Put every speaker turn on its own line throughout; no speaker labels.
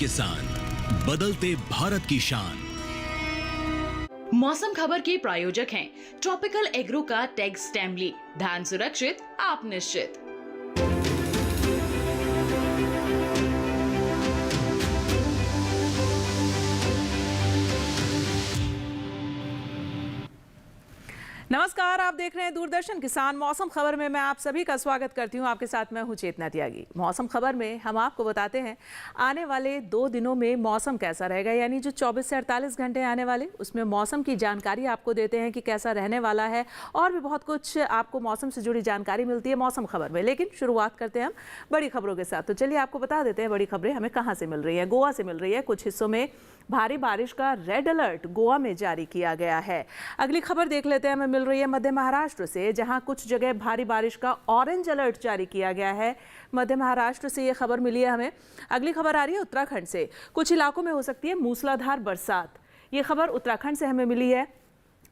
किसान, बदलते भारत की शान।
मौसम खबर के प्रायोजक हैं ट्रॉपिकल एग्रो का टैग स्टैमली। धान सुरक्षित, आप निश्चित।
नमस्कार, आप देख रहे हैं दूरदर्शन किसान। मौसम खबर में मैं आप सभी का स्वागत करती हूं। आपके साथ मैं हूं चेतना त्यागी। मौसम खबर में हम आपको बताते हैं आने वाले 2 दिनों में मौसम कैसा रहेगा, यानी जो 24 से 48 घंटे आने वाले, उसमें मौसम की जानकारी आपको देते हैं कि कैसा रहने वाला है, और भी बहुत कुछ आपको मौसम से जुड़ी जानकारी मिलती है मौसम खबर में। लेकिन शुरुआत करते हैं हम बड़ी खबरों के साथ। तो चलिए आपको बता देते हैं बड़ी खबरें हमें कहाँ से मिल रही है। गोवा से मिल रही है। कुछ हिस्सों में भारी बारिश का रेड अलर्ट गोवा में जारी किया गया है। अगली खबर देख लेते हैं, हमें मिल रही है मध्य महाराष्ट्र से, जहां कुछ जगह भारी बारिश का ऑरेंज अलर्ट जारी किया गया है। मध्य महाराष्ट्र से ये खबर मिली है हमें। अगली खबर आ रही है उत्तराखंड से। कुछ इलाकों में हो सकती है मूसलाधार बरसात। ये खबर उत्तराखंड से हमें मिली है।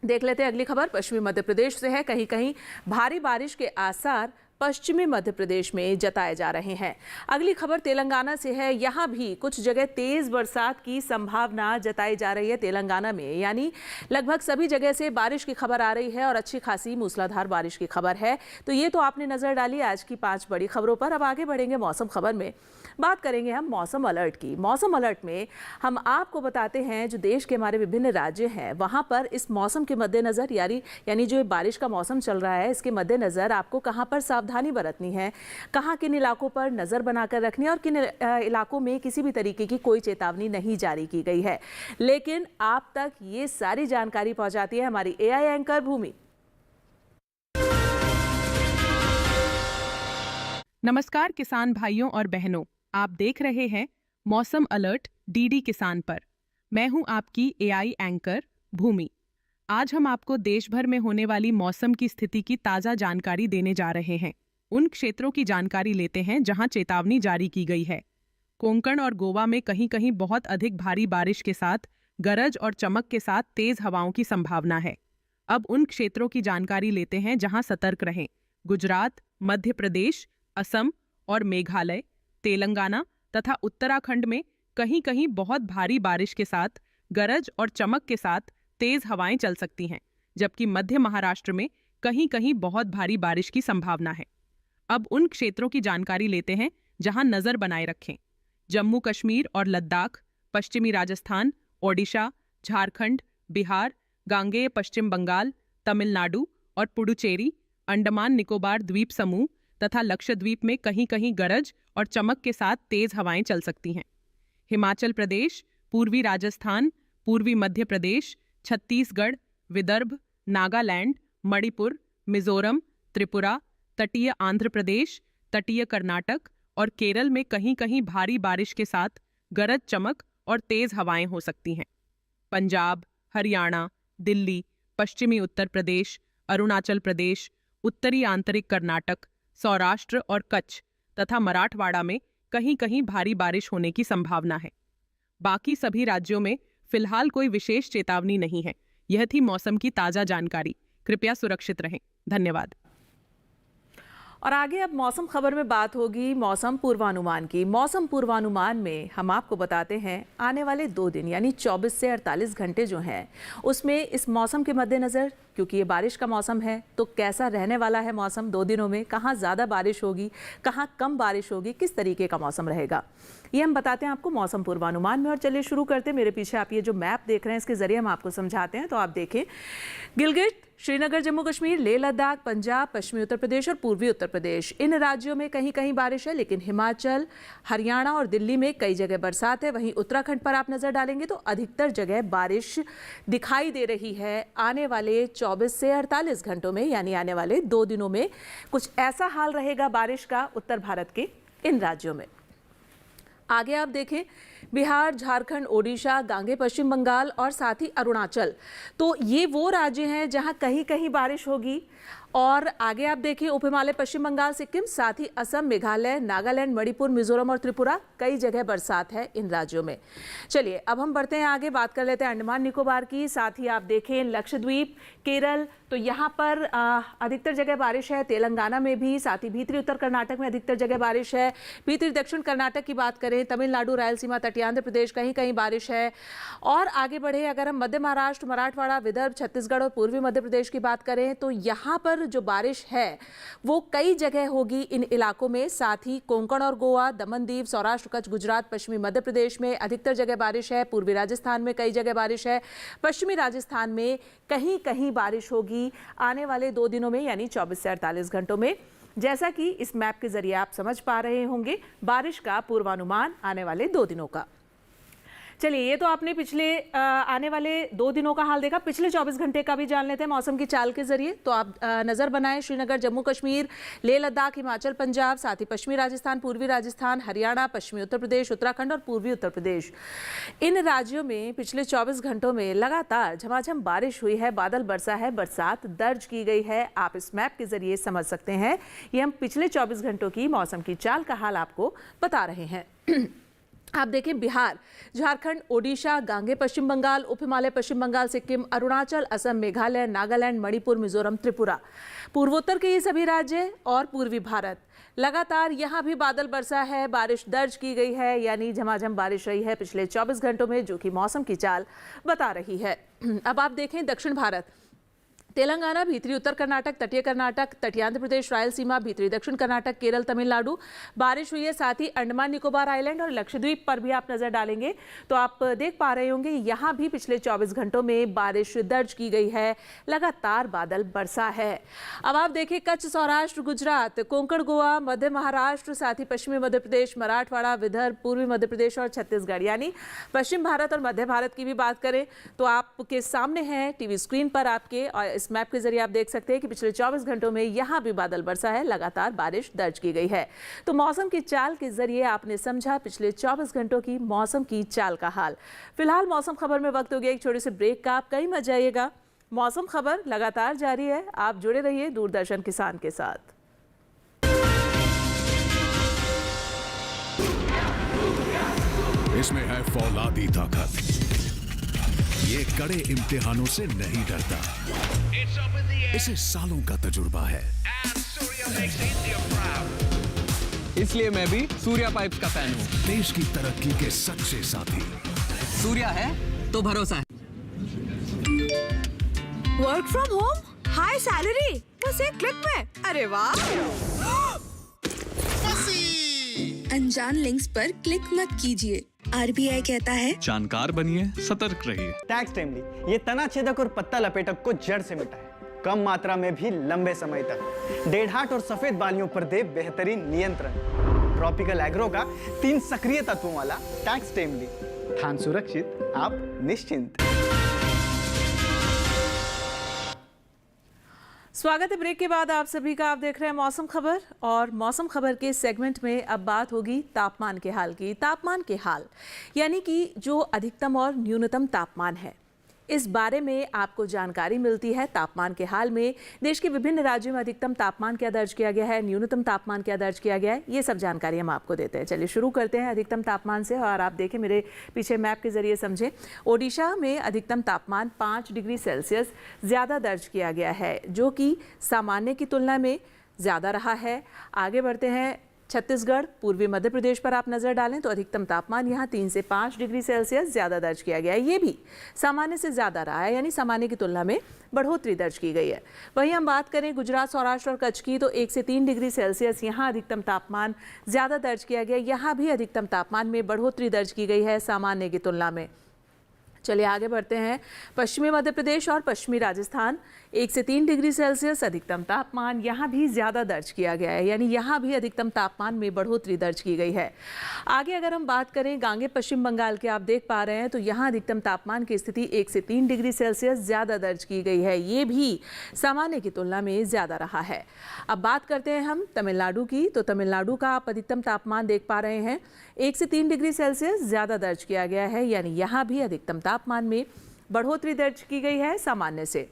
देख लेते हैं अगली खबर पश्चिमी मध्य प्रदेश से है। कहीं कहीं भारी बारिश के आसार पश्चिमी मध्य प्रदेश में जताए जा रहे हैं। अगली खबर तेलंगाना से है। यहाँ भी कुछ जगह तेज बरसात की संभावना जताई जा रही है तेलंगाना में, यानी लगभग सभी जगह से बारिश की खबर आ रही है और अच्छी खासी मूसलाधार बारिश की खबर है। तो ये तो आपने नजर डाली आज की 5 बड़ी खबरों पर। अब आगे बढ़ेंगे मौसम खबर में। बात करेंगे हम मौसम अलर्ट की। मौसम अलर्ट में हम आपको बताते हैं जो देश के हमारे विभिन्न राज्य हैं, वहां पर इस मौसम के मद्देनजर यानी जो बारिश का मौसम चल रहा है, इसके मद्देनजर आपको कहां पर सावधानी बरतनी है, कहां किन इलाकों पर नजर बनाकर रखनी है, और किन इलाकों में किसी भी तरीके की कोई चेतावनी नहीं जारी की गई है। लेकिन आप तक ये सारी जानकारी पहुंचाती है हमारी एआई एंकर भूमि।
नमस्कार किसान भाइयों और बहनों, आप देख रहे हैं मौसम अलर्ट डीडी किसान पर। मैं हूं आपकी एआई एंकर भूमि। आज हम आपको देश भर में होने वाली मौसम की स्थिति की ताज़ा जानकारी देने जा रहे हैं। उन क्षेत्रों की जानकारी लेते हैं जहां चेतावनी जारी की गई है। कोंकण और गोवा में कहीं कहीं बहुत अधिक भारी बारिश के साथ गरज और चमक के साथ तेज हवाओं की संभावना है। अब उन क्षेत्रों की जानकारी लेते हैं जहां सतर्क रहें। गुजरात, मध्य प्रदेश, असम और मेघालय, तेलंगाना तथा उत्तराखंड में कहीं कहीं बहुत भारी बारिश के साथ गरज और चमक के साथ तेज हवाएं चल सकती हैं, जबकि मध्य महाराष्ट्र में कहीं कहीं बहुत भारी बारिश की संभावना है। अब उन क्षेत्रों की जानकारी लेते हैं जहां नजर बनाए रखें। जम्मू कश्मीर और लद्दाख, पश्चिमी राजस्थान, ओडिशा, झारखंड, बिहार, गांगेय पश्चिम बंगाल, तमिलनाडु और पुडुचेरी, अंडमान निकोबार द्वीप समूह तथा लक्षद्वीप में कहीं कहीं गरज और चमक के साथ तेज हवाएं चल सकती हैं। हिमाचल प्रदेश, पूर्वी राजस्थान, पूर्वी मध्य प्रदेश, छत्तीसगढ़, विदर्भ, नागालैंड, मणिपुर, मिजोरम, त्रिपुरा, तटीय आंध्र प्रदेश, तटीय कर्नाटक और केरल में कहीं कहीं भारी बारिश के साथ गरज चमक और तेज हवाएं हो सकती हैं। पंजाब, हरियाणा, दिल्ली, पश्चिमी उत्तर प्रदेश, अरुणाचल प्रदेश, उत्तरी आंतरिक कर्नाटक, सौराष्ट्र और कच्छ तथा मराठवाड़ा में कहीं कहीं भारी बारिश होने की संभावना है। बाकी सभी राज्यों में फिलहाल कोई विशेष चेतावनी नहीं है। यह थी मौसम की ताज़ा जानकारी। कृपया सुरक्षित रहें। धन्यवाद।
और आगे अब मौसम खबर में बात होगी मौसम पूर्वानुमान की। मौसम पूर्वानुमान में हम आपको बताते हैं आने वाले 2 दिन यानी 24 से 48 घंटे जो हैं, उसमें इस मौसम के मद्देनज़र, क्योंकि ये बारिश का मौसम है, तो कैसा रहने वाला है मौसम 2 दिनों में, कहाँ ज़्यादा बारिश होगी, कहाँ कम बारिश होगी, किस तरीके का मौसम रहेगा, ये हम बताते हैं आपको मौसम पूर्वानुमान में। और चलिए शुरू करते हैं। मेरे पीछे आप ये जो मैप देख रहे हैं, इसके ज़रिए हम आपको समझाते हैं। तो आप देखें, गिलगित, श्रीनगर, जम्मू कश्मीर, लेह लद्दाख, पंजाब, पश्चिमी उत्तर प्रदेश और पूर्वी उत्तर प्रदेश, इन राज्यों में कहीं कहीं बारिश है। लेकिन हिमाचल, हरियाणा और दिल्ली में कई जगह बरसात है। वहीं उत्तराखंड पर आप नजर डालेंगे तो अधिकतर जगह बारिश दिखाई दे रही है। आने वाले 24 से 48 घंटों में, यानी आने वाले 2 दिनों में कुछ ऐसा हाल रहेगा बारिश का उत्तर भारत के इन राज्यों में। आगे आप देखें, बिहार, झारखंड, ओडिशा, गांगे पश्चिम बंगाल और साथ ही अरुणाचल, तो ये वो राज्य हैं जहां कहीं कहीं बारिश होगी। और आगे आप देखिए उप हिमालय, पश्चिम बंगाल, सिक्किम, साथ ही असम, मेघालय, नागालैंड, मणिपुर, मिजोरम और त्रिपुरा, कई जगह बरसात है इन राज्यों में। चलिए अब हम बढ़ते हैं आगे, बात कर लेते हैं अंडमान निकोबार की। साथ ही आप देखें लक्षद्वीप, केरल, तो यहाँ पर अधिकतर जगह बारिश है। तेलंगाना में भी, साथ ही भीतरी उत्तर कर्नाटक में अधिकतर जगह बारिश है। भीतरी दक्षिण कर्नाटक की बात करें, तमिलनाडु, रायलसीमा, तटीय आंध्र प्रदेश, कहीं कहीं बारिश है। और आगे बढ़े अगर हम मध्य महाराष्ट्र, मराठवाड़ा, विदर्भ, छत्तीसगढ़ और पूर्वी मध्य प्रदेश की बात करें तो यहाँ पर जो बारिश है वो कई जगह होगी इन इलाकों में। साथ ही कोंकण और गोवा, दमन दीव, सौराष्ट्र, कच्छ, गुजरात, पश्चिमी मध्य प्रदेश में अधिकतर जगह बारिश है। पूर्वी राजस्थान में कई जगह बारिश है। पश्चिमी राजस्थान में कहीं कहीं बारिश होगी आने वाले 2 दिनों में, यानी 24 से 48 घंटों में। जैसा कि इस मैप के जरिए आप समझ पा रहे होंगे, बारिश का पूर्वानुमान आने वाले 2 दिनों का। चलिए ये तो आपने पिछले आने वाले 2 दिनों का हाल देखा। पिछले 24 घंटे का भी जान लेते हैं मौसम की चाल के जरिए। तो आप नजर बनाएं श्रीनगर, जम्मू कश्मीर, लेह लद्दाख, हिमाचल, पंजाब, साथ ही पश्चिमी राजस्थान, पूर्वी राजस्थान, हरियाणा, पश्चिमी उत्तर प्रदेश, उत्तराखंड और पूर्वी उत्तर प्रदेश, इन राज्यों में पिछले 24 घंटों में लगातार झमाझम बारिश हुई है, बादल बरसा है, बरसात दर्ज की गई है। आप इस मैप के जरिए समझ सकते हैं। ये हम पिछले 24 घंटों की मौसम की चाल का हाल आपको बता रहे हैं। आप देखें बिहार, झारखंड, ओडिशा, गांगे पश्चिम बंगाल, उप हिमालय, पश्चिम बंगाल, सिक्किम, अरुणाचल, असम, मेघालय, नागालैंड, मणिपुर, मिजोरम, त्रिपुरा, पूर्वोत्तर के ये सभी राज्य और पूर्वी भारत, लगातार यहाँ भी बादल बरसा है, बारिश दर्ज की गई है, यानी झमाझम बारिश रही है पिछले 24 घंटों में, जो कि मौसम की चाल बता रही है। अब आप देखें दक्षिण भारत, तेलंगाना, भीतरी उत्तर कर्नाटक, तटीय कर्नाटक, तटीय आंध्र प्रदेश, रायलसीमा, भीतरी दक्षिण कर्नाटक, केरल, तमिलनाडु, बारिश हुई है। साथ ही अंडमान निकोबार आइलैंड और लक्षद्वीप पर भी आप नजर डालेंगे तो आप देख पा रहे होंगे यहाँ भी पिछले 24 घंटों में बारिश दर्ज की गई है, लगातार बादल बरसा है। अब आप देखें कच्छ, सौराष्ट्र, गुजरात, कोंकण, गोवा, मध्य महाराष्ट्र, साथ ही पश्चिमी मध्य प्रदेश, मराठवाड़ा, विदर्भ, पूर्वी मध्य प्रदेश और छत्तीसगढ़, यानी पश्चिम भारत और मध्य भारत की भी बात करें तो आपके सामने है टीवी स्क्रीन पर आपके, और इस मैप के जरिए आप देख सकते हैं कि पिछले 24 घंटों में यहां भी बादल बरसा है, लगातार बारिश दर्ज की गई है। तो मौसम की चाल के जरिए आपने समझा पिछले 24 घंटों की मौसम की चाल का हाल। फिलहाल मौसम खबर में वक्त हो गया एक छोटे से ब्रेक का, आप कहीं मत जाइएगा। मौसम खबर लगातार जारी है, आप जुड़े रहिए दूरदर्शन किसान के साथ।
इसमें है फौलादी ताकत, ये कड़े इम्तिहानों से नहीं डरता, इसे सालों का तजुर्बा है।
इसलिए मैं भी सूर्या पाइप्स का फैन हूँ।
देश की तरक्की के सच्चे साथी।
सूर्या है तो भरोसा है।
Work from home, high salary, बस एक क्लिक में। अरे वाह! अनजान लिंक्स पर क्लिक मत कीजिए। आरबीआई कहता है
जानकार बनिए, सतर्क रहिए।
टैक्स टाइमली ये तना छेदक और पत्ता लपेटक को जड़ से मिटाए, कम मात्रा में भी लंबे समय तक। डेढ़हाट और सफेद बालियों पर दे बेहतरीन नियंत्रण। ट्रॉपिकल एग्रो का 3 सक्रिय तत्वों वाला टैक्स टाइमली, धान सुरक्षित, आप निश्चिंत।
स्वागत है ब्रेक के बाद आप सभी का। आप देख रहे हैं मौसम खबर, और मौसम खबर के सेगमेंट में अब बात होगी तापमान के हाल की। तापमान के हाल यानी कि जो अधिकतम और न्यूनतम तापमान है, इस बारे में आपको जानकारी मिलती है। तापमान के हाल में देश के विभिन्न राज्यों में अधिकतम तापमान क्या दर्ज किया गया है, न्यूनतम तापमान क्या दर्ज किया गया है, ये सब जानकारी हम आपको देते हैं। चलिए शुरू करते हैं अधिकतम तापमान से, और आप देखें मेरे पीछे मैप के जरिए समझें। ओडिशा में अधिकतम तापमान 5 डिग्री सेल्सियस ज़्यादा दर्ज किया गया है, जो कि सामान्य की तुलना में ज़्यादा रहा है। आगे बढ़ते हैं छत्तीसगढ़, पूर्वी मध्य प्रदेश पर आप नजर डालें तो अधिकतम तापमान यहाँ 3 से 5 डिग्री सेल्सियस ज़्यादा दर्ज किया गया है। ये भी सामान्य से ज़्यादा रहा है, यानी सामान्य की तुलना में बढ़ोतरी दर्ज की गई है। वहीं हम बात करें गुजरात, सौराष्ट्र और कच्छ की तो 1 से 3 डिग्री सेल्सियस यहाँ अधिकतम तापमान ज़्यादा दर्ज किया गया। यहाँ भी अधिकतम तापमान में बढ़ोतरी दर्ज की गई है सामान्य की तुलना में। चलिए आगे बढ़ते हैं। पश्चिमी मध्य प्रदेश और पश्चिमी राजस्थान 1 से 3 डिग्री सेल्सियस अधिकतम तापमान यहाँ भी ज़्यादा दर्ज किया गया है, यानी यहाँ भी अधिकतम तापमान में बढ़ोतरी दर्ज की गई है। आगे अगर हम बात करें गांगे पश्चिम बंगाल के, आप देख पा रहे हैं तो यहाँ अधिकतम तापमान की स्थिति 1 से 3 डिग्री सेल्सियस ज़्यादा दर्ज की गई है। ये भी सामान्य की तुलना में ज़्यादा रहा है। अब बात करते हैं हम तमिलनाडु की, तो तमिलनाडु का आप अधिकतम तापमान देख पा रहे हैं 1 से 3 डिग्री सेल्सियस ज़्यादा दर्ज किया गया है, यानी यहाँ भी अधिकतम तापमान में बढ़ोतरी दर्ज की गई है सामान्य से।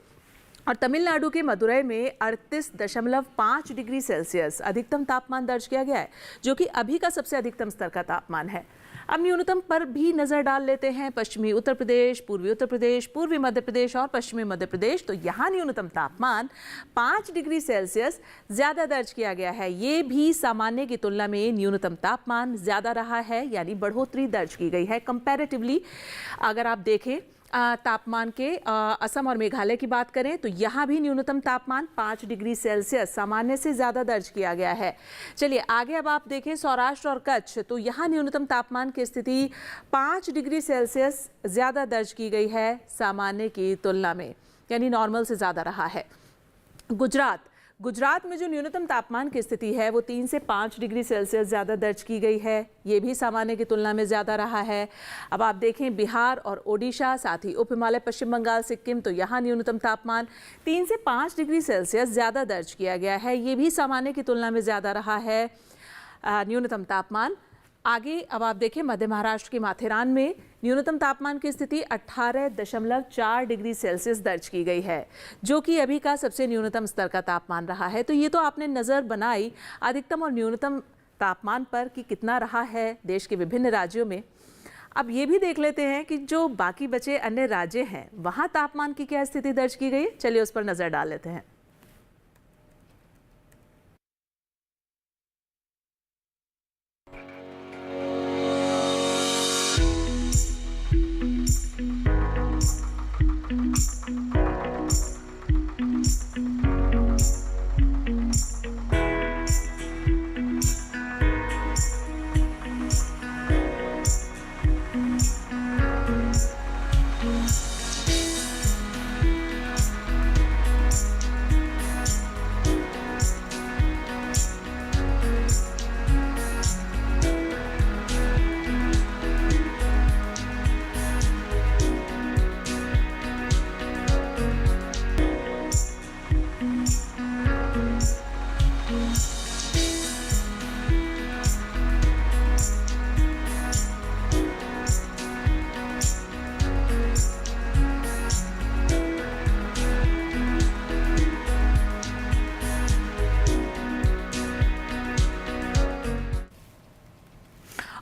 और तमिलनाडु के मदुरई में 38.5 डिग्री सेल्सियस अधिकतम तापमान दर्ज किया गया है, जो कि अभी का सबसे अधिकतम स्तर का तापमान है। अब न्यूनतम पर भी नजर डाल लेते हैं। पश्चिमी उत्तर प्रदेश, पूर्वी उत्तर प्रदेश, पूर्वी मध्य प्रदेश और पश्चिमी मध्य प्रदेश, तो यहाँ न्यूनतम तापमान 5 डिग्री सेल्सियस ज्यादा दर्ज किया गया है। ये भी सामान्य की तुलना में न्यूनतम तापमान ज्यादा रहा है, यानी बढ़ोतरी दर्ज की गई है कंपैरेटिवली। अगर आप देखें तापमान के असम और मेघालय की बात करें तो यहाँ भी न्यूनतम तापमान 5 डिग्री सेल्सियस सामान्य से ज़्यादा दर्ज किया गया है। चलिए आगे अब आप देखें सौराष्ट्र और कच्छ, तो यहाँ न्यूनतम तापमान की स्थिति 5 डिग्री सेल्सियस ज़्यादा दर्ज की गई है सामान्य की तुलना में, यानी नॉर्मल से ज़्यादा रहा है। गुजरात में जो न्यूनतम तापमान की स्थिति है वो 3 से 5 डिग्री सेल्सियस ज़्यादा दर्ज की गई है, ये भी सामान्य की तुलना में ज़्यादा रहा है। अब आप देखें बिहार और ओडिशा, साथ ही उप हिमालय, पश्चिम बंगाल, सिक्किम, तो यहाँ न्यूनतम तापमान 3 से 5 डिग्री सेल्सियस ज़्यादा दर्ज किया गया है, ये भी सामान्य की तुलना में ज़्यादा रहा है न्यूनतम तापमान। आगे अब आप देखें मध्य महाराष्ट्र के माथेरान में न्यूनतम तापमान की स्थिति 18.4 डिग्री सेल्सियस दर्ज की गई है, जो कि अभी का सबसे न्यूनतम स्तर का तापमान रहा है। तो ये तो आपने नज़र बनाई अधिकतम और न्यूनतम तापमान पर कि कितना रहा है देश के विभिन्न राज्यों में। अब ये भी देख लेते हैं कि जो बाकी बचे अन्य राज्य हैं वहाँ तापमान की क्या स्थिति दर्ज की गई है। चलिए उस पर नज़र डाल लेते हैं।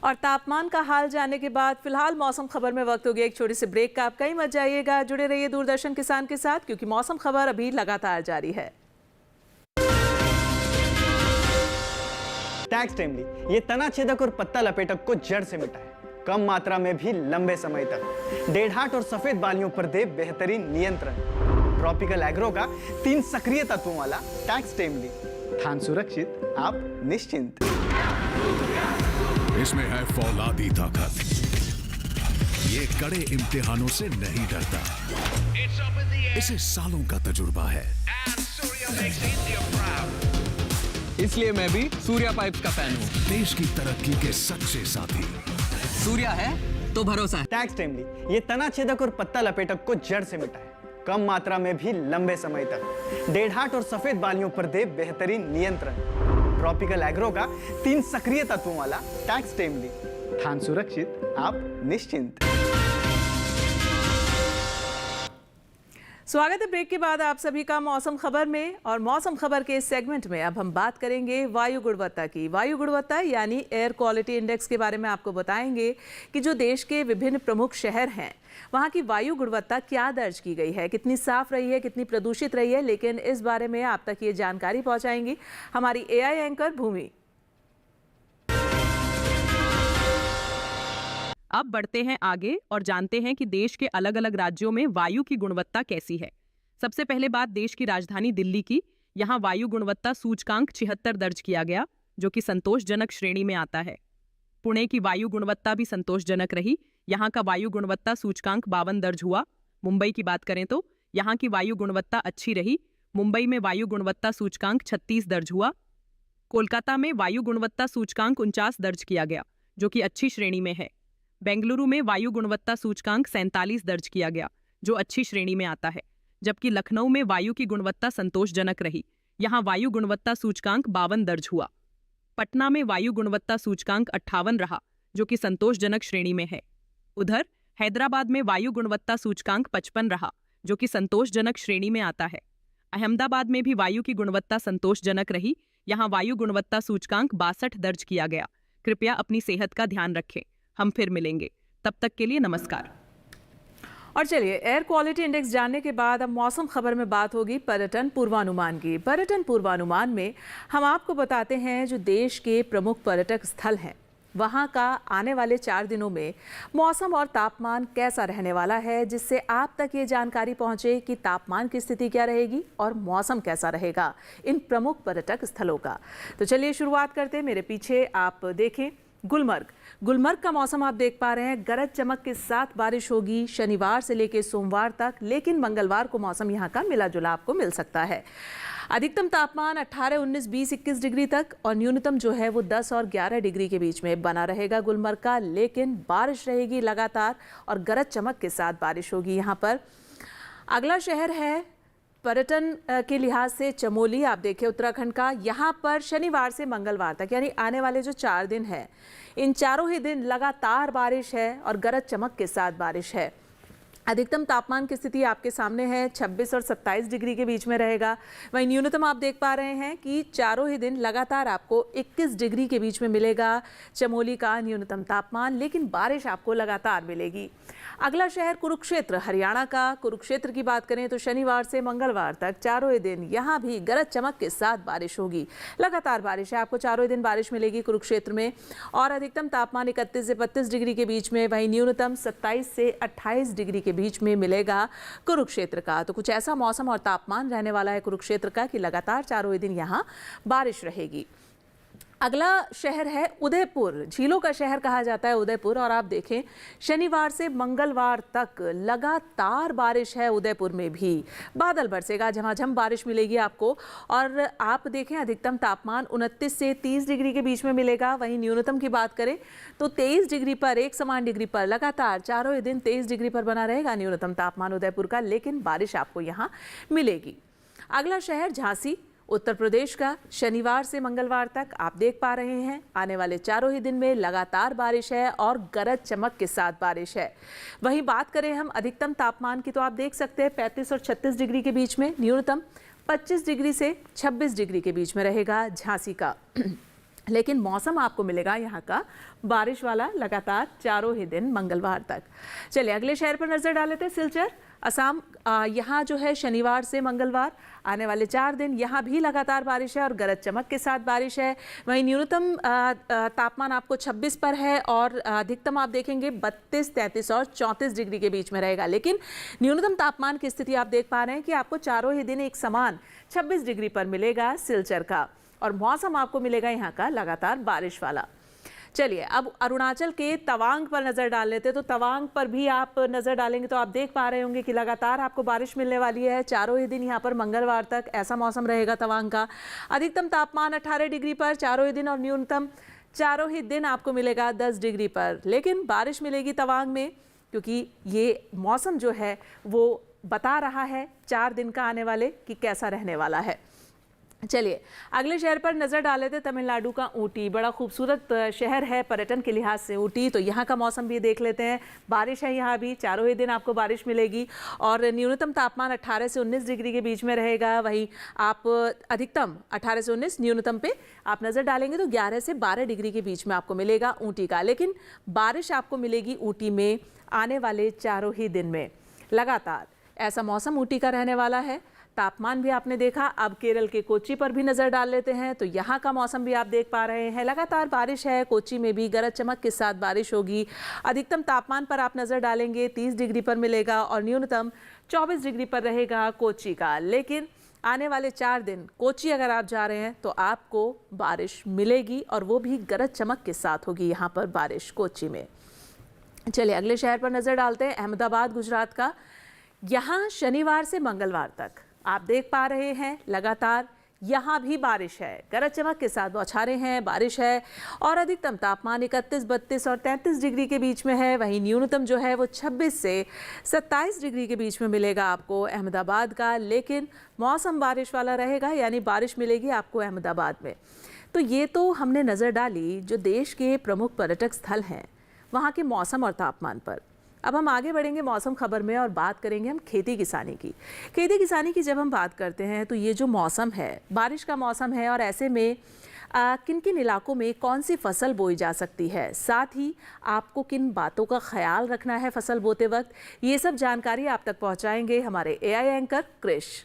और तापमान का हाल जानने के बाद फिलहाल मौसम खबर में वक्त हो गया एक छोटी सी ब्रेक का। आप कहीं मत जाइएगा, जुड़े रहिए दूरदर्शन किसान के साथ, क्योंकि मौसम खबर अभी लगातार जारी है।
टैक्स टाइमली, ये तना छेदक और पत्ता लपेटक को जड़ से मिटाए, कम मात्रा में भी लंबे समय तक। डेढ़ाट और सफेद बालियों पर दे बेहतरीन नियंत्रण। ट्रॉपिकल एग्रो का 3 सक्रिय तत्वों वाला टैक्स टाइमली, धान सुरक्षित, आप निश्चिंत।
इसमें है फौलादी ताकत, ये कड़े इम्तिहानों से नहीं डरता, इसे सालों का तजुर्बा है।
इसलिए मैं भी सूर्या पाइप्स का फैन हूँ।
देश की तरक्की के सच्चे साथी।
सूर्या है तो भरोसा है।
टैक्स टाइमली, ये तना छेदक और पत्ता लपेटक को जड़ से मिटाए, कम मात्रा में भी लंबे समय तक। डेढ़ाट और सफेद बालियों पर दे बेहतरीन नियंत्रण। ट्रॉपिकल एग्रो का 3 सक्रिय तत्वों वाला टैक्स टाइमली, धान सुरक्षित, आप निश्चिंत।
स्वागत है ब्रेक के बाद आप सभी का मौसम खबर में। और मौसम खबर के इस सेगमेंट में अब हम बात करेंगे वायु गुणवत्ता की। वायु गुणवत्ता यानी एयर क्वालिटी इंडेक्स के बारे में आपको बताएंगे कि जो देश के विभिन्न प्रमुख शहर हैं वहाँ की वायु गुणवत्ता क्या दर्ज की गई है, कितनी साफ रही है, कितनी प्रदूषित रही है। लेकिन इस बारे में आप तक ये जानकारी पहुँचाएंगी हमारी AI एंकर भूमि।
अब बढ़ते हैं आगे और जानते हैं कि देश के अलग अलग राज्यों में वायु की गुणवत्ता कैसी है। सबसे पहले बात देश की राजधानी दिल्ली की। यहाँ वायु गुणवत्ता सूचकांक 76 दर्ज किया गया, जो कि संतोषजनक श्रेणी में आता है। पुणे की वायु गुणवत्ता भी संतोषजनक रही, यहाँ का वायु गुणवत्ता सूचकांक 52 दर्ज हुआ। मुंबई की बात करें तो यहाँ की वायु गुणवत्ता अच्छी रही, मुंबई में वायु गुणवत्ता सूचकांक 36 दर्ज हुआ। कोलकाता में वायु गुणवत्ता सूचकांक 49 दर्ज किया गया, जो कि अच्छी श्रेणी में है। बेंगलुरु में वायु गुणवत्ता सूचकांक 47 दर्ज किया गया, जो अच्छी श्रेणी में आता है। जबकि लखनऊ में वायु की गुणवत्ता संतोषजनक रही, यहाँ वायु गुणवत्ता सूचकांक 52 दर्ज हुआ। पटना में वायु गुणवत्ता सूचकांक 58 रहा, जो कि संतोषजनक श्रेणी में है। उधर हैदराबाद में वायु गुणवत्ता सूचकांक 55 रहा, जो कि संतोषजनक श्रेणी में आता है। अहमदाबाद में भी वायु की गुणवत्ता संतोषजनक रही। यहाँ वायु गुणवत्ता सूचकांक 62 दर्ज किया गया। कृपया अपनी सेहत का ध्यान रखें। हम फिर मिलेंगे, तब तक के लिए नमस्कार।
और चलिए, एयर क्वालिटी इंडेक्स जानने के बाद अब मौसम खबर में बात होगी पर्यटन पूर्वानुमान की। पर्यटन पूर्वानुमान में हम आपको बताते हैं जो देश के प्रमुख पर्यटक स्थल हैं वहाँ का आने वाले 4 दिनों में मौसम और तापमान कैसा रहने वाला है, जिससे आप तक ये जानकारी पहुँचे कि तापमान की स्थिति क्या रहेगी और मौसम कैसा रहेगा इन प्रमुख पर्यटक स्थलों का। तो चलिए शुरुआत करते हैं। मेरे पीछे आप देखें गुलमर्ग का मौसम आप देख पा रहे हैं। गरज चमक के साथ बारिश होगी शनिवार से लेकर सोमवार तक, लेकिन मंगलवार को मौसम यहाँ का मिला जुला आपको मिल सकता है। अधिकतम तापमान 18, 19, 20, 21 डिग्री तक और न्यूनतम जो है वो 10 और 11 डिग्री के बीच में बना रहेगा गुलमर्ग का, लेकिन बारिश रहेगी लगातार और गरज चमक के साथ बारिश होगी यहाँ पर। अगला शहर है पर्यटन के लिहाज से चमोली। आप देखें उत्तराखंड का, यहाँ पर शनिवार से मंगलवार तक यानी आने वाले जो 4 दिन हैं, इन चारों ही दिन लगातार बारिश है और गरज चमक के साथ बारिश है। अधिकतम तापमान की स्थिति आपके सामने है, 26 और 27 डिग्री के बीच में रहेगा। वहीं न्यूनतम आप देख पा रहे हैं कि चारों ही दिन लगातार आपको 21 डिग्री के बीच में मिलेगा चमोली का न्यूनतम तापमान, लेकिन बारिश आपको लगातार मिलेगी। अगला शहर कुरुक्षेत्र, हरियाणा का। कुरुक्षेत्र की बात करें तो शनिवार से मंगलवार तक चारों ही दिन यहाँ भी गरज चमक के साथ बारिश होगी। लगातार बारिश है, आपको चारों ही दिन बारिश मिलेगी कुरुक्षेत्र में और अधिकतम तापमान 31 से 32 डिग्री के बीच में, वहीं न्यूनतम 27 से 28 डिग्री के बीच में मिलेगा कुरुक्षेत्र का। तो कुछ ऐसा मौसम और तापमान रहने वाला है कुरुक्षेत्र का कि लगातार चारों ही दिन यहाँ बारिश रहेगी। अगला शहर है उदयपुर, झीलों का शहर कहा जाता है उदयपुर। और आप देखें शनिवार से मंगलवार तक लगातार बारिश है उदयपुर में भी। बादल बरसेगा, झमाझम बारिश मिलेगी आपको। और आप देखें अधिकतम तापमान 29 से 30 डिग्री के बीच में मिलेगा। वहीं न्यूनतम की बात करें तो 23 डिग्री पर, एक समान डिग्री पर लगातार चारों ही दिन 23 डिग्री पर बना रहेगा न्यूनतम तापमान उदयपुर का, लेकिन बारिश आपको यहाँ मिलेगी। अगला शहर झांसी, उत्तर प्रदेश का। शनिवार से मंगलवार तक आप देख पा रहे हैं आने वाले चारों ही दिन में लगातार बारिश है और गरज चमक के साथ बारिश है। वहीं बात करें हम अधिकतम तापमान की तो आप देख सकते हैं 35 और 36 डिग्री के बीच में, न्यूनतम 25 डिग्री से 26 डिग्री के बीच में रहेगा झांसी का। लेकिन मौसम आपको मिलेगा यहाँ का बारिश वाला लगातार चारों ही दिन मंगलवार तक। चलिए अगले शहर पर नजर डाल लेते हैं, सिलचर, असम। यहाँ जो है शनिवार से मंगलवार आने वाले 4 दिन यहाँ भी लगातार बारिश है और गरज चमक के साथ बारिश है। वहीं न्यूनतम तापमान आपको 26 पर है और अधिकतम आप देखेंगे 32, 33 और 34 डिग्री के बीच में रहेगा। लेकिन न्यूनतम तापमान की स्थिति आप देख पा रहे हैं कि आपको चारों ही दिन एक समान 26 डिग्री पर मिलेगा सिलचर का और मौसम आपको मिलेगा यहाँ का लगातार बारिश वाला। चलिए अब अरुणाचल के तवांग पर नजर डाल लेते हैं। तो तवांग पर भी आप नजर डालेंगे तो आप देख पा रहे होंगे कि लगातार आपको बारिश मिलने वाली है चारों ही दिन। यहाँ पर मंगलवार तक ऐसा मौसम रहेगा तवांग का। अधिकतम तापमान 18 डिग्री पर चारों ही दिन और न्यूनतम चारों ही दिन आपको मिलेगा 10 डिग्री पर, लेकिन बारिश मिलेगी तवांग में क्योंकि ये मौसम जो है वो बता रहा है 4 दिन का आने वाले कि कैसा रहने वाला है। चलिए अगले शहर पर नजर डाल लेते, तमिलनाडु का ऊटी। बड़ा खूबसूरत शहर है पर्यटन के लिहाज से ऊटी। तो यहाँ का मौसम भी देख लेते हैं। बारिश है यहाँ भी, चारों ही दिन आपको बारिश मिलेगी और न्यूनतम तापमान 18 से 19 डिग्री के बीच में रहेगा। वहीं आप अधिकतम 18 से 19, न्यूनतम पे आप नजर डालेंगे तो 11 से 12 डिग्री के बीच में आपको मिलेगा ऊटी का। लेकिन बारिश आपको मिलेगी ऊटी में आने वाले चारों ही दिन में लगातार। ऐसा मौसम ऊटी का रहने वाला है। तापमान भी आपने देखा। अब केरल के कोच्चि पर भी नजर डाल लेते हैं। तो यहाँ का मौसम भी आप देख पा रहे हैं, लगातार बारिश है। कोच्चि में भी गरज चमक के साथ बारिश होगी। अधिकतम तापमान पर आप नजर डालेंगे 30 डिग्री पर मिलेगा और न्यूनतम 24 डिग्री पर रहेगा कोच्चि का। लेकिन आने वाले 4 दिन कोच्चि अगर आप जा रहे हैं तो आपको बारिश मिलेगी और वो भी गरज चमक के साथ होगी यहाँ पर बारिश कोच्चि में। चलिए अगले शहर पर नजर डालते हैं, अहमदाबाद, गुजरात का। यहाँ शनिवार से मंगलवार तक आप देख पा रहे हैं लगातार यहाँ भी बारिश है, गरज चमक के साथ बौछारें हैं, बारिश है और अधिकतम तापमान 31, 32 और 33 डिग्री के बीच में है। वहीं न्यूनतम जो है वो 26 से 27 डिग्री के बीच में मिलेगा आपको अहमदाबाद का। लेकिन मौसम बारिश वाला रहेगा, यानी बारिश मिलेगी आपको अहमदाबाद में। तो ये तो हमने नज़र डाली जो देश के प्रमुख पर्यटक स्थल हैं वहाँ के मौसम और तापमान पर। अब हम आगे बढ़ेंगे मौसम खबर में और बात करेंगे हम खेती किसानी की। खेती किसानी की जब हम बात करते हैं तो ये जो मौसम है, बारिश का मौसम है, और ऐसे में किन किन इलाकों में कौन सी फसल बोई जा सकती है, साथ ही आपको किन बातों का ख्याल रखना है फसल बोते वक्त, ये सब जानकारी आप तक पहुंचाएंगे हमारे एआई एंकर क्रिश।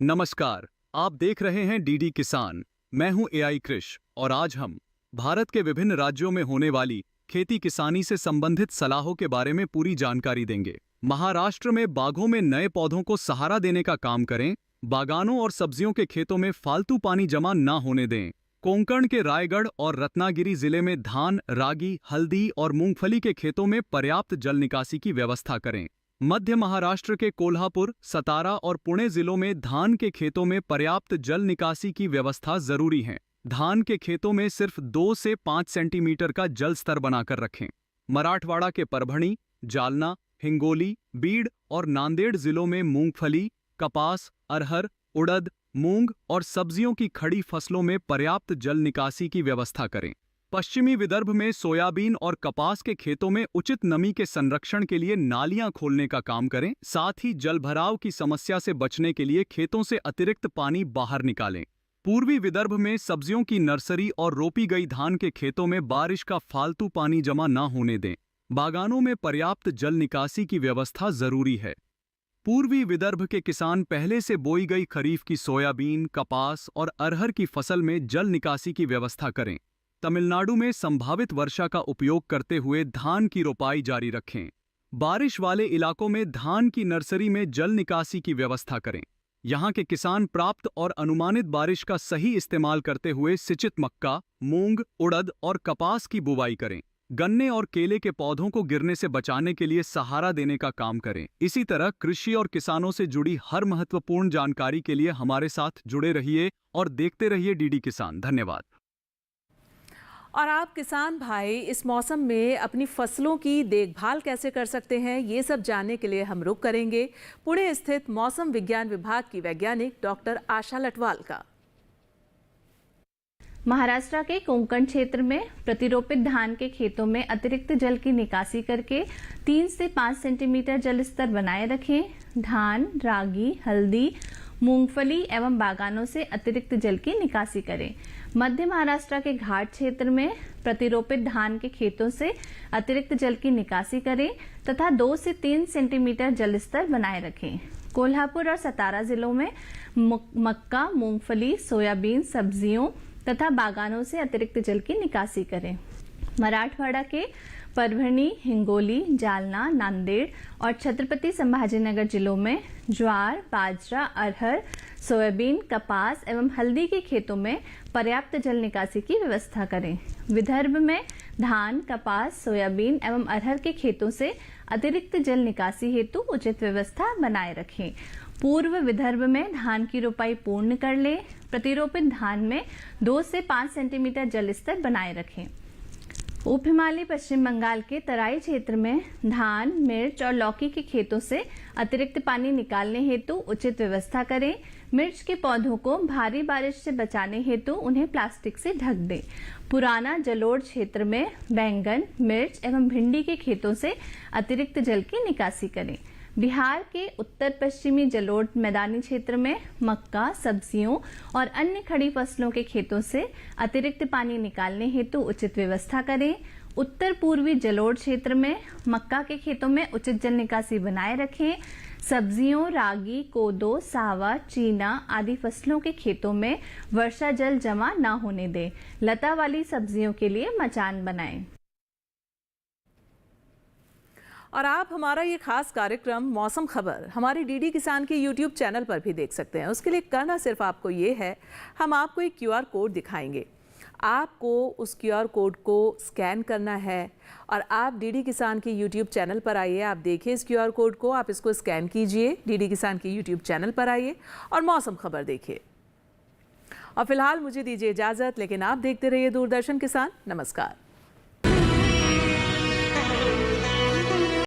नमस्कार, आप देख रहे हैं डीडी किसान। मैं हूं एआई क्रिश और आज हम भारत के विभिन्न राज्यों में होने वाली खेती किसानी से संबंधित सलाहों के बारे में पूरी जानकारी देंगे। महाराष्ट्र में बागों में नए पौधों को सहारा देने का काम करें, बागानों और सब्जियों के खेतों में फालतू पानी जमा न होने दें। कोंकण के रायगढ़ और रत्नागिरी जिले में धान, रागी, हल्दी और मूंगफली के खेतों में पर्याप्त जल निकासी की व्यवस्था करें। मध्य महाराष्ट्र के कोल्हापुर, सतारा और पुणे जिलों में धान के खेतों में पर्याप्त जल निकासी की व्यवस्था जरूरी है। धान के खेतों में सिर्फ 2 से 5 सेंटीमीटर का जल स्तर बनाकर रखें। मराठवाड़ा के परभणी, जालना, हिंगोली, बीड़ और नांदेड़ जिलों में मूंगफली, कपास, अरहर, उड़द, मूंग और सब्जियों की खड़ी फसलों में पर्याप्त जल निकासी की व्यवस्था करें। पश्चिमी विदर्भ में सोयाबीन और कपास के खेतों में उचित नमी के संरक्षण के लिए नालियां खोलने का काम करें। साथ ही जलभराव की समस्या से बचने के लिए खेतों से अतिरिक्त पानी बाहर निकालें। पूर्वी विदर्भ में सब्जियों की नर्सरी और रोपी गई धान के खेतों में बारिश का फालतू पानी जमा न होने दें। बागानों में पर्याप्त जल निकासी की व्यवस्था जरूरी है। पूर्वी विदर्भ के किसान पहले से बोई गई खरीफ की सोयाबीन, कपास और अरहर की फसल में जल निकासी की व्यवस्था करें। तमिलनाडु में संभावित वर्षा का उपयोग करते हुए धान की रोपाई जारी रखें। बारिश वाले इलाकों में धान की नर्सरी में जल निकासी की व्यवस्था करें। यहाँ के किसान प्राप्त और अनुमानित बारिश का सही इस्तेमाल करते हुए सिंचित मक्का, मूंग, उड़द और कपास की बुवाई करें। गन्ने और केले के पौधों को गिरने से बचाने के लिए सहारा देने का काम करें। इसी तरह कृषि और किसानों से जुड़ी हर महत्वपूर्ण जानकारी के लिए हमारे साथ जुड़े रहिए और देखते रहिए डीडी किसान। धन्यवाद।
और आप किसान भाई इस मौसम में अपनी फसलों की देखभाल कैसे कर सकते हैं, ये सब जानने के लिए हम रुख करेंगे पुणे स्थित मौसम विज्ञान विभाग की वैज्ञानिक डॉक्टर आशा लटवाल का।
महाराष्ट्र के कोंकण क्षेत्र में प्रतिरोपित धान के खेतों में अतिरिक्त जल की निकासी करके 3 से 5 सेंटीमीटर जल स्तर बनाए रखें। धान, रागी, हल्दी, मूंगफली एवं बागानों से अतिरिक्त जल की निकासी करें। मध्य महाराष्ट्र के घाट क्षेत्र में प्रतिरोपित धान के खेतों से अतिरिक्त जल की निकासी करें तथा 2 से 3 सेंटीमीटर जल स्तर बनाए रखें। कोल्हापुर और सतारा जिलों में मक्का, मूंगफली, सोयाबीन, सब्जियों तथा बागानों से अतिरिक्त जल की निकासी करें। मराठवाड़ा के परभणी, हिंगोली, जालना, नांदेड़ और छत्रपति संभाजीनगर जिलों में ज्वार, बाजरा, अरहर, सोयाबीन, कपास एवं हल्दी के खेतों में पर्याप्त जल निकासी की व्यवस्था करें। विदर्भ में धान, कपास, सोयाबीन एवं अरहर के खेतों से अतिरिक्त जल निकासी हेतु उचित व्यवस्था बनाए रखें। पूर्व विदर्भ में धान की रोपाई पूर्ण कर ले। प्रतिरोपित धान में 2 से 5 सेंटीमीटर जल स्तर बनाए रखें। उप हिमालय पश्चिम बंगाल के तराई क्षेत्र में धान, मिर्च और लौकी के खेतों से अतिरिक्त पानी निकालने हेतु उचित व्यवस्था करें। मिर्च के पौधों को भारी बारिश से बचाने हेतु उन्हें प्लास्टिक से ढक दें। पुराना जलोढ़ क्षेत्र में बैंगन, मिर्च एवं भिंडी के खेतों से अतिरिक्त जल की निकासी करें। बिहार के उत्तर पश्चिमी जलोढ़ मैदानी क्षेत्र में मक्का, सब्जियों और अन्य खड़ी फसलों के खेतों से अतिरिक्त पानी निकालने हेतु उचित व्यवस्था करें। उत्तर पूर्वी जलोढ़ क्षेत्र में मक्का के खेतों में उचित जल निकासी बनाए रखें। सब्जियों, रागी, कोदो, सावा, चीना आदि फसलों के खेतों में वर्षा जल जमा न होने दें। लता वाली सब्जियों के लिए मचान बनाएं।
और आप हमारा ये खास कार्यक्रम मौसम खबर हमारे डीडी किसान के यूट्यूब चैनल पर भी देख सकते हैं। उसके लिए करना सिर्फ आपको ये है, हम आपको एक QR कोड दिखाएंगे। आपको उस QR कोड को स्कैन करना है और आप डीडी किसान के यूट्यूब चैनल पर आइए। आप देखिए इस QR कोड को, आप इसको स्कैन कीजिए, डीडी किसान के यूट्यूब चैनल पर आइए और मौसम खबर देखिए। और फिलहाल मुझे दीजिए इजाज़त, लेकिन आप देखते रहिए दूरदर्शन किसान। नमस्कार।